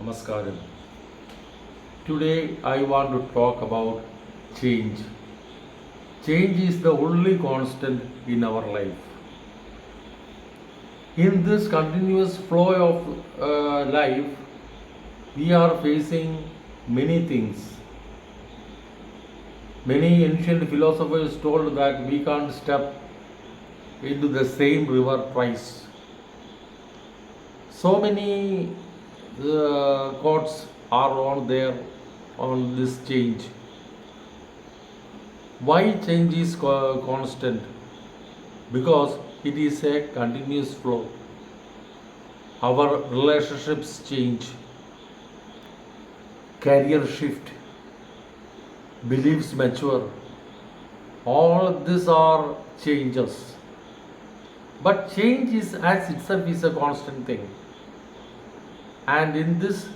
Namaskaram. Today I want to talk about change. Change is the only constant in our life. In this continuous flow of life, we are facing many things. Many ancient philosophers told that we can't step into the same river twice. So many quotes are on there on this change. Why change is constant? Because it is a continuous flow. Our relationships change, career shift, beliefs mature. All these are changes. But change is as itself is a constant thing. And in this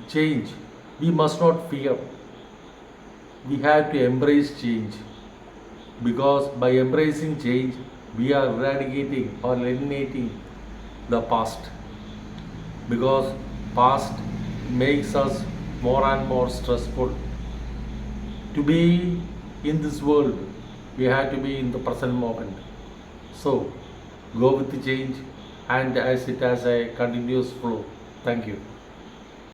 change, we must not fear. We have to embrace change because by embracing change, we are eradicating or eliminating the past because past makes us more and more stressful. To be in this world, we have to be in the present moment. So, go with the change and as it has a continuous flow. Thank you.